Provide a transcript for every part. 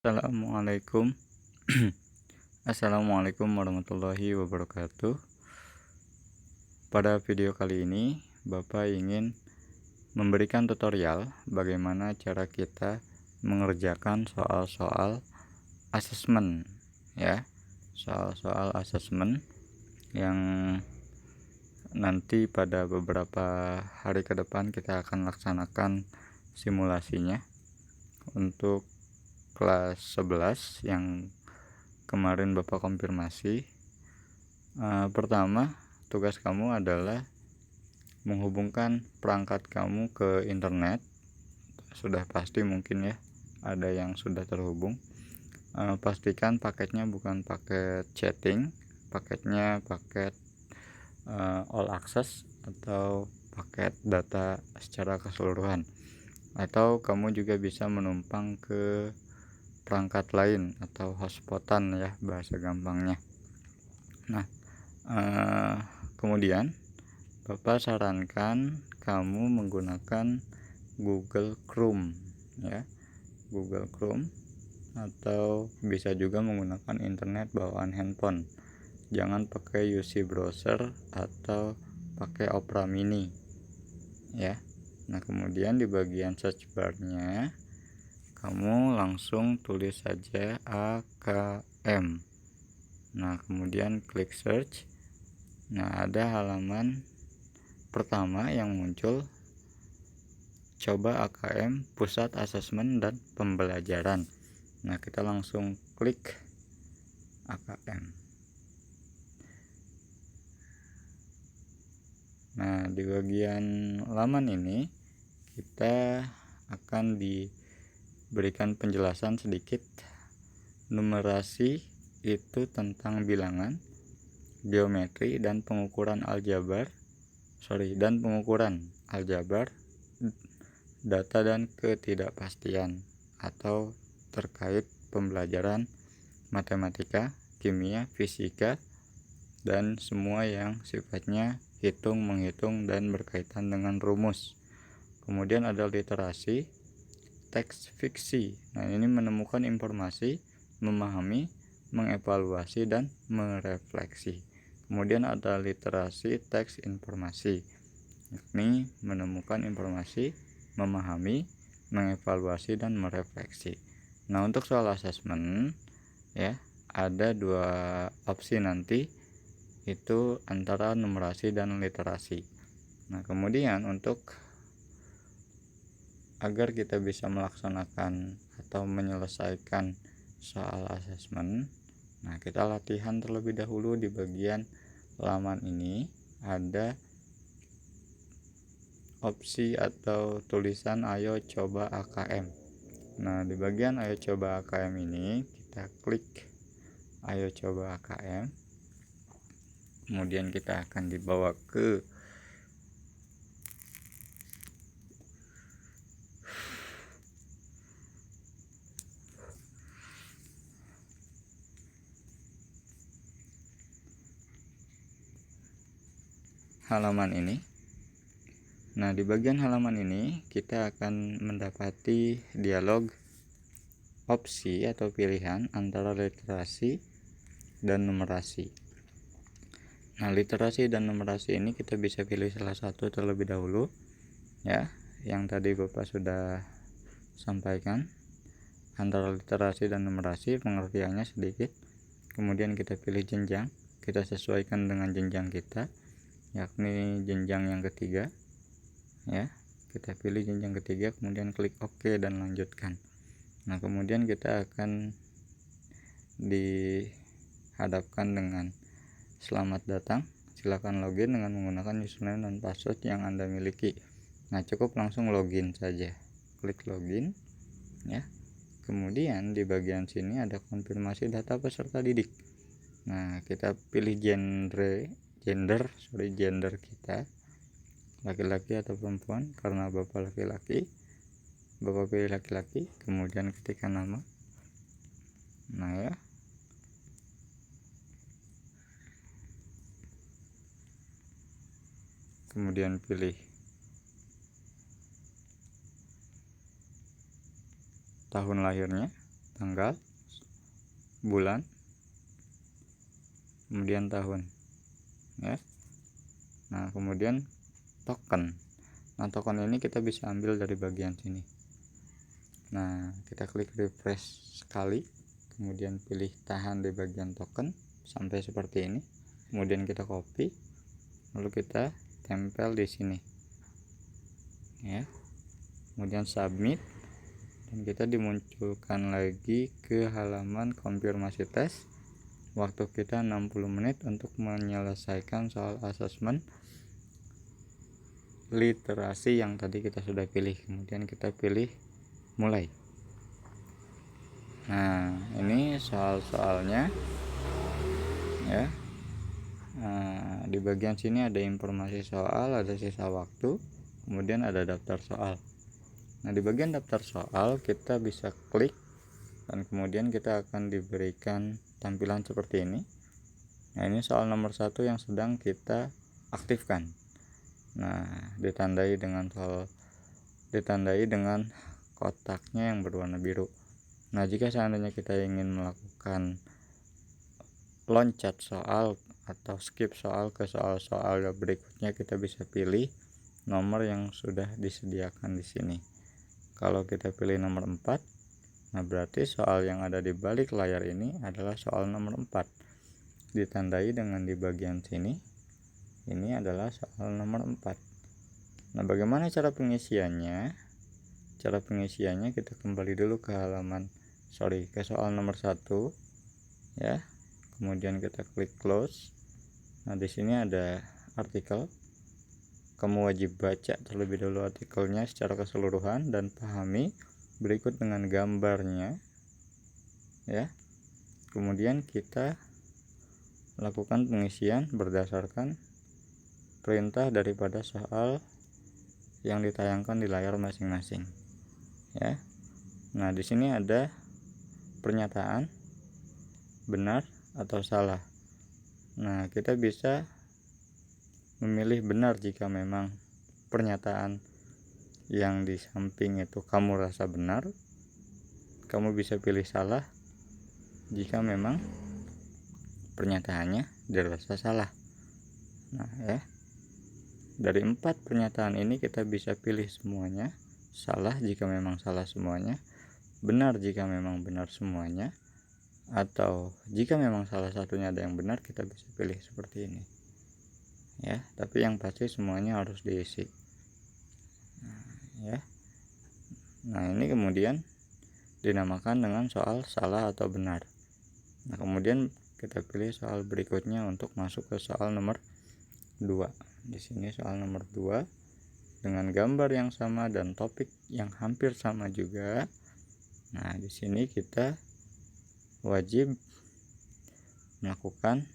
Assalamualaikum. Assalamualaikum warahmatullahi wabarakatuh. Pada video kali ini, Bapak ingin memberikan tutorial bagaimana cara kita mengerjakan soal-soal asesmen, ya. Soal-soal asesmen yang nanti pada beberapa hari ke depan kita akan laksanakan simulasinya untuk kelas 11 yang kemarin Bapak konfirmasi. Pertama, tugas kamu adalah menghubungkan perangkat kamu ke internet. Sudah pasti mungkin ya, ada yang sudah terhubung. Pastikan paketnya bukan paket chatting, paketnya paket all access atau paket data secara keseluruhan. Atau kamu juga bisa menumpang ke perangkat lain atau hotspotan ya, bahasa gampangnya. Nah, kemudian Bapak sarankan kamu menggunakan Google Chrome ya, Google Chrome, atau bisa juga menggunakan internet bawaan handphone. Jangan pakai UC browser atau pakai Opera Mini ya. Nah, kemudian di bagian search bar-nya kamu langsung tulis saja AKM. Nah, kemudian klik search. Nah, ada halaman pertama yang muncul, coba AKM Pusat Asesmen dan Pembelajaran. Nah, kita langsung klik AKM. Nah, di bagian laman ini kita akan diberikan penjelasan sedikit. Numerasi itu tentang bilangan, geometri dan pengukuran aljabar, data dan ketidakpastian atau terkait pembelajaran matematika, kimia, fisika, dan semua yang sifatnya menghitung dan berkaitan dengan rumus. Kemudian ada literasi, teks fiksi. Nah, ini menemukan informasi, memahami, mengevaluasi, dan merefleksi. Kemudian ada literasi teks informasi, yakni menemukan informasi, memahami, mengevaluasi, dan merefleksi. Nah, untuk soal asesmen ya, ada dua opsi nanti, itu antara numerasi dan literasi. Nah, kemudian agar kita bisa melaksanakan atau menyelesaikan soal asesmen, nah kita latihan terlebih dahulu. Di bagian laman ini ada opsi atau tulisan ayo coba AKM. Nah, di bagian ayo coba AKM ini kita klik ayo coba AKM. Kemudian kita akan dibawa ke halaman ini. Nah, di bagian halaman ini kita akan mendapati dialog opsi atau pilihan antara literasi dan numerasi. Nah, literasi dan numerasi ini kita bisa pilih salah satu terlebih dahulu ya, yang tadi Bapak sudah sampaikan. Antara literasi dan numerasi pengertiannya sedikit. Kemudian kita pilih jenjang, kita sesuaikan dengan jenjang kita, yakni jenjang yang ketiga ya. Kita pilih jenjang ketiga, kemudian klik OK dan lanjutkan. Nah, kemudian kita akan dihadapkan dengan selamat datang, silakan login dengan menggunakan username dan password yang Anda miliki. Nah, cukup langsung login saja, klik login ya. Kemudian di bagian sini ada konfirmasi data peserta didik. Nah, kita pilih gender kita, laki-laki atau perempuan. Karena Bapak laki-laki, Bapak pilih laki-laki. Kemudian ketikkan nama. Nah ya, kemudian pilih tahun lahirnya, tanggal, bulan, kemudian tahun, ya. Nah, kemudian token. Nah, token ini kita bisa ambil dari bagian sini. Nah, kita klik refresh sekali, kemudian pilih tahan di bagian token sampai seperti ini. Kemudian kita copy, lalu kita tempel di sini, ya. Kemudian submit, dan kita dimunculkan lagi ke halaman konfirmasi tes. Waktu kita 60 menit untuk menyelesaikan soal asesmen literasi yang tadi kita sudah pilih. Kemudian kita pilih mulai. Nah, ini soal-soalnya, ya. Nah, di bagian sini ada informasi soal, ada sisa waktu, kemudian ada daftar soal. Nah, di bagian daftar soal kita bisa klik, dan kemudian kita akan diberikan tampilan seperti ini. Nah, ini soal nomor 1 yang sedang kita aktifkan. Nah, ditandai dengan kotaknya yang berwarna biru. Nah, jika seandainya kita ingin melakukan loncat soal atau skip soal ke soal-soal berikutnya, kita bisa pilih nomor yang sudah disediakan di sini. Kalau kita pilih nomor 4, nah berarti soal yang ada di balik layar ini adalah soal nomor 4. Ditandai dengan di bagian sini, ini adalah soal nomor 4. Nah, bagaimana cara pengisiannya? Cara pengisiannya kita kembali dulu ke soal nomor 1, ya. Kemudian kita klik close. Nah, di sini ada artikel. Kamu wajib baca terlebih dahulu artikelnya secara keseluruhan dan pahami berikut dengan gambarnya, ya. Kemudian kita lakukan pengisian berdasarkan perintah daripada soal yang ditayangkan di layar masing-masing, ya. Nah, di sini ada pernyataan benar atau salah. Nah, kita bisa memilih benar jika memang pernyataan yang di samping itu kamu rasa benar. Kamu bisa pilih salah jika memang pernyataannya dirasa salah. Nah, ya. Dari 4 pernyataan ini kita bisa pilih semuanya. Salah jika memang salah semuanya, benar jika memang benar semuanya, atau jika memang salah satunya ada yang benar, kita bisa pilih seperti ini, ya. Tapi yang pasti semuanya harus diisi, ya. Nah, ini kemudian dinamakan dengan soal salah atau benar. Nah, kemudian kita pilih soal berikutnya untuk masuk ke soal nomor 2. Di sini soal nomor 2 dengan gambar yang sama dan topik yang hampir sama juga. Nah, di sini kita wajib melakukan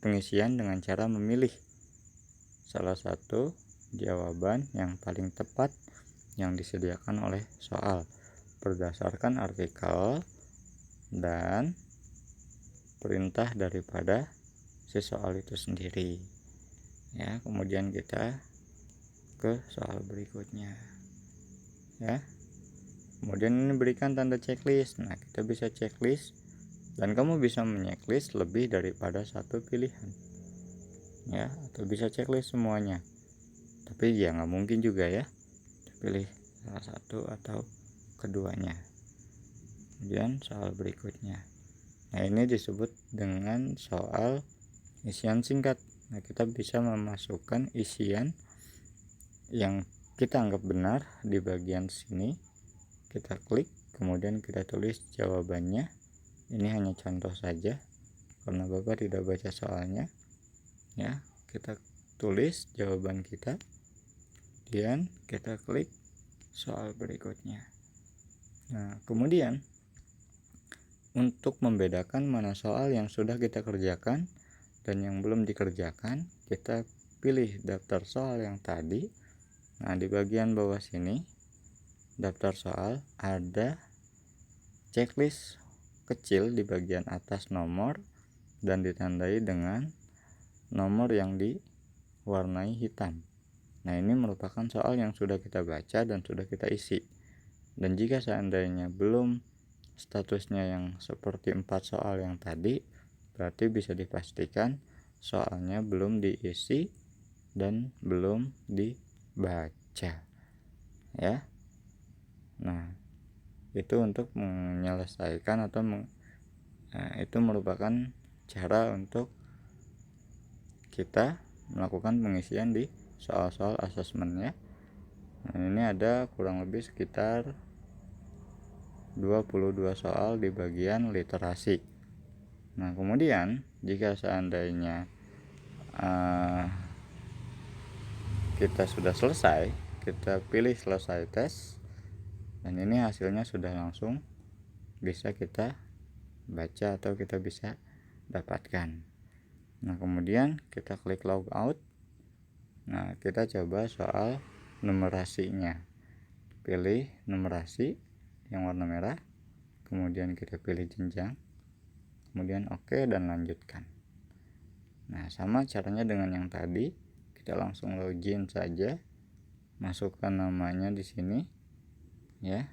pengisian dengan cara memilih salah satu jawaban yang paling tepat yang disediakan oleh soal berdasarkan artikel dan perintah daripada si soal itu sendiri, ya. Kemudian kita ke soal berikutnya, ya. Kemudian ini berikan tanda checklist. Nah, kita bisa checklist, dan kamu bisa menyecklist lebih daripada satu pilihan, ya, atau bisa checklist semuanya. Tapi ya nggak mungkin juga, ya, pilih salah satu atau keduanya. Kemudian soal berikutnya. Nah, ini disebut dengan soal isian singkat. Nah, kita bisa memasukkan isian yang kita anggap benar di bagian sini. Kita klik, kemudian kita tulis jawabannya. Ini hanya contoh saja karena Bapak tidak baca soalnya, ya. Kita tulis jawaban kita, kemudian kita klik soal berikutnya. Nah, kemudian untuk membedakan mana soal yang sudah kita kerjakan dan yang belum dikerjakan, kita pilih daftar soal yang tadi. Nah, di bagian bawah sini daftar soal ada checklist kecil di bagian atas nomor dan ditandai dengan nomor yang diwarnai hitam. Nah, ini merupakan soal yang sudah kita baca dan sudah kita isi. Dan jika seandainya belum statusnya yang seperti 4 soal yang tadi, berarti bisa dipastikan soalnya belum diisi dan belum dibaca ya. Nah, itu untuk menyelesaikan atau itu merupakan cara untuk kita melakukan pengisian di soal-soal asesmen ya. Nah, ini ada kurang lebih sekitar 22 soal di bagian literasi. Nah, kemudian jika seandainya kita sudah selesai, kita pilih selesai tes, dan ini hasilnya sudah langsung bisa kita baca atau kita bisa dapatkan. Nah, kemudian kita klik logout. Nah, kita coba soal numerasinya. Pilih numerasi yang warna merah, kemudian kita pilih jenjang, kemudian oke dan lanjutkan. Nah, sama caranya dengan yang tadi, kita langsung login saja, masukkan namanya di sini ya,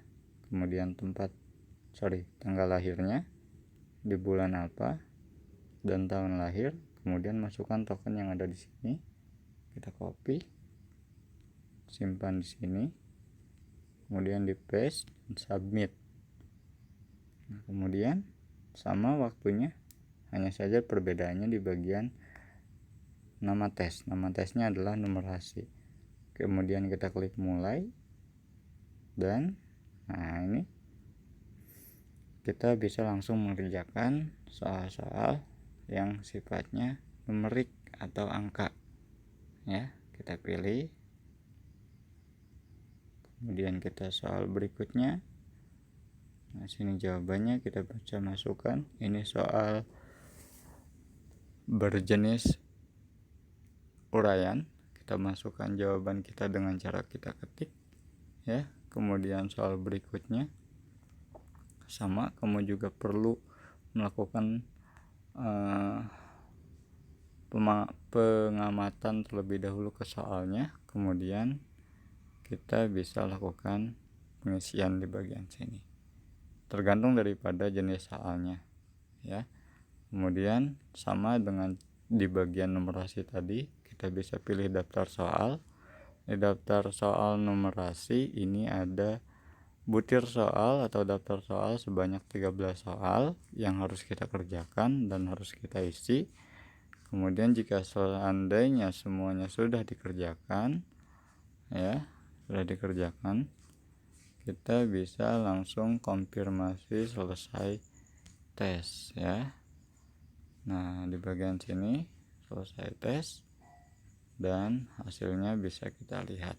kemudian tanggal lahirnya, di bulan apa dan tahun lahir, kemudian masukkan token yang ada di sini, kita copy, simpan di sini, kemudian di paste dan submit. Nah, kemudian sama waktunya, hanya saja perbedaannya di bagian nama tes. Nama tesnya adalah numerasi. Kemudian kita klik mulai, dan nah ini kita bisa langsung mengerjakan soal-soal yang sifatnya numerik atau angka ya. Kita pilih, kemudian kita soal berikutnya. Nah, sini jawabannya kita baca, masukkan. Ini soal berjenis uraian, kita masukkan jawaban kita dengan cara kita ketik ya. Kemudian soal berikutnya sama, kamu juga perlu melakukan pengamatan terlebih dahulu ke soalnya, kemudian kita bisa lakukan pengisian di bagian sini, tergantung daripada jenis soalnya ya. Kemudian sama dengan di bagian numerasi tadi, kita bisa pilih daftar soal. Di daftar soal numerasi ini ada butir soal atau daftar soal sebanyak 13 soal yang harus kita kerjakan dan harus kita isi. Kemudian jika seandainya semuanya sudah dikerjakan ya, kita bisa langsung konfirmasi selesai tes ya. Nah, di bagian sini selesai tes dan hasilnya bisa kita lihat.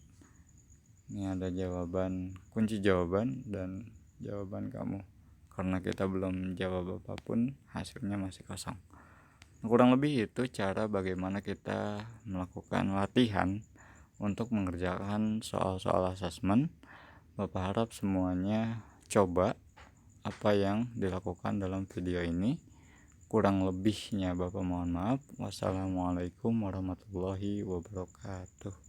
Ini ada jawaban, kunci jawaban dan jawaban kamu. Karena kita belum jawab apapun, hasilnya masih kosong. Kurang lebih itu cara bagaimana kita melakukan latihan untuk mengerjakan soal-soal asesmen. Bapak harap semuanya coba apa yang dilakukan dalam video ini. Kurang lebihnya Bapak mohon maaf. Wassalamualaikum warahmatullahi wabarakatuh.